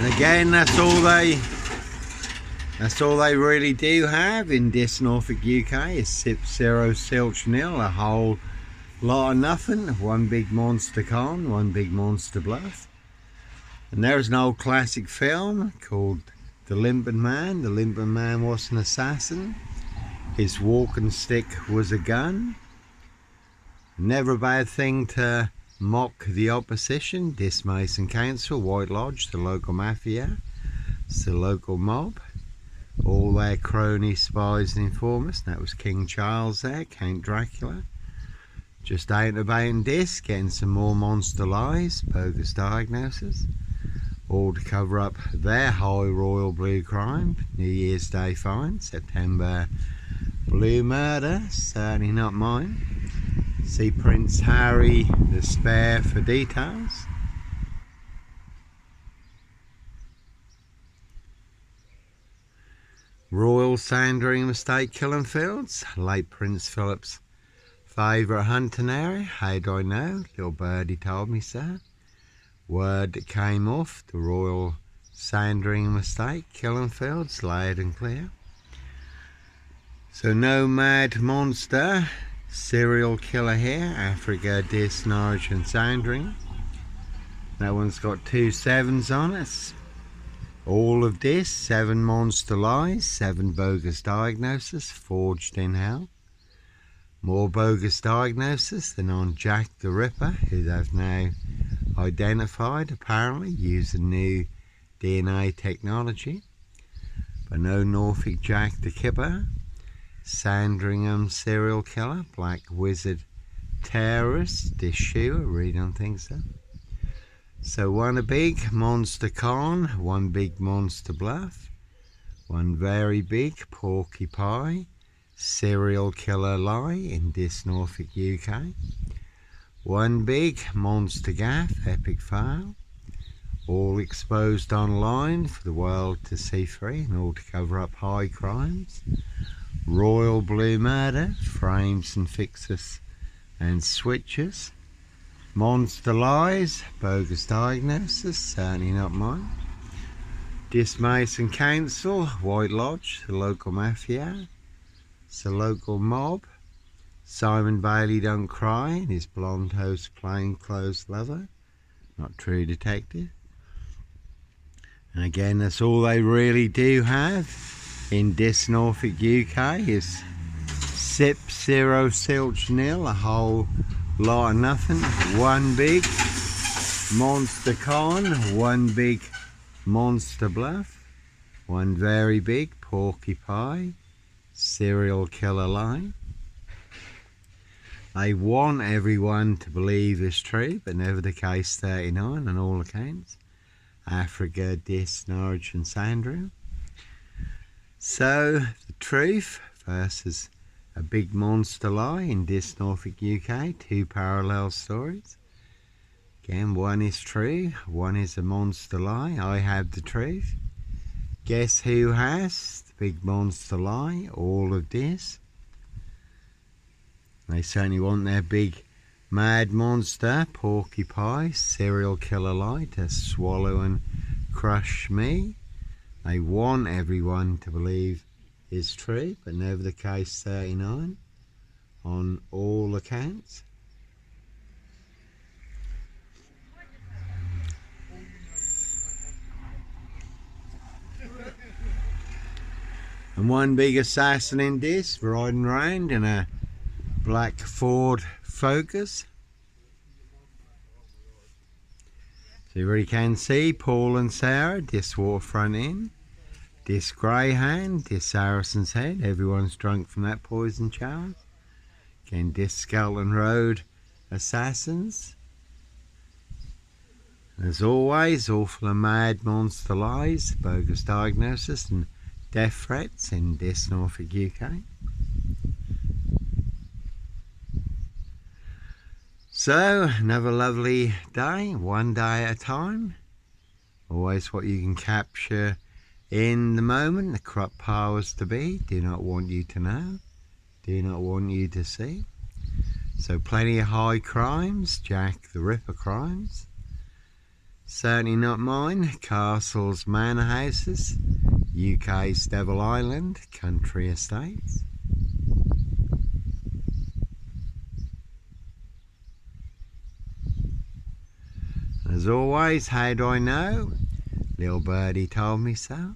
And again, that's all they really do have in this Norfolk UK is SIP 0 ZILCH nil, a whole lot of nothing, one big monster con, one big monster bluff. And there's an old classic film called The Limping Man. The Limping Man was an assassin. His walking stick was a gun. Never a bad thing to mock the opposition. This Mason Council, White Lodge, the local mafia, it's the local mob, all their cronies, spies and informers. That was King Charles there, Count Dracula. Just out and about in this, getting some more monster lies, bogus diagnoses, all to cover up their high royal blue crime. New Year's Day fine, September blue murder, certainly not mine. See Prince Harry the Spare for details. Royal Sandring Mistake Killing Fields, late Prince Philip's favourite hunting area. How do I know? Little birdie told me so. Word that came off, the Royal Sandring Mistake Killing Fields, loud and clear. So no mad monster serial killer here, Africa, Dis, Norwich and Sandring. That one's got 2 7s on it. All of this, 7 monster lies, 7 bogus diagnoses forged in hell. More bogus diagnoses than on Jack the Ripper, who they've now identified apparently using new DNA technology. But no Norfolk Jack the Kipper, Sandringham serial killer, black wizard terrorist, this shoe, I really don't think so. So one a big monster con, one big monster bluff, one very big porky pie serial killer lie in this Norfolk UK, one big monster gaffe epic fail, all exposed online for the world to see free and all to cover up high crimes, royal blue murder, frames and fixes and switches, monster lies, bogus diagnosis, certainly not mine. Dis Mason Council, White Lodge, the local mafia, it's the local mob. Simon Bailey don't cry, and his blonde host plainclothes lover, not true detective. And again, that's all they really do have in this Norfolk UK is SIP 0 ZILCH nil, a whole lot of nothing, one big monster con, one big monster bluff, one very big porky pie serial killer lie. They want everyone to believe is true, but never the case 39 on all accounts. Africa, Dis, Norwich and Sandringham. So the truth versus a big monster lie in this Norfolk UK, 2 parallel stories. Again, one is true, one is a monster lie. I have the truth. Guess who has the big monster lie? All of this. They certainly want their big mad monster, porcupine, serial killer lie to swallow and crush me. They want everyone to believe is true, but never the case 39 on all accounts. And one big assassin in this, riding around in a black Ford Focus. So you really can see Paul and Sarah, this waterfront inn, this greyhound, this Saracen's Head, everyone's drunk from that poison chalice. Again, this Skelton Road assassins. As always, awful and mad monster lies, bogus diagnosis and death threats in this Norfolk UK. So, another lovely day, one day at a time. Always what you can capture in the moment, the corrupt powers to be do not want you to know, do not want you to see. So plenty of high crimes, Jack the Ripper crimes. Certainly not mine. Castles, manor houses. UK's Devil Island, country estates. As always, how do I know? Little birdie told me so.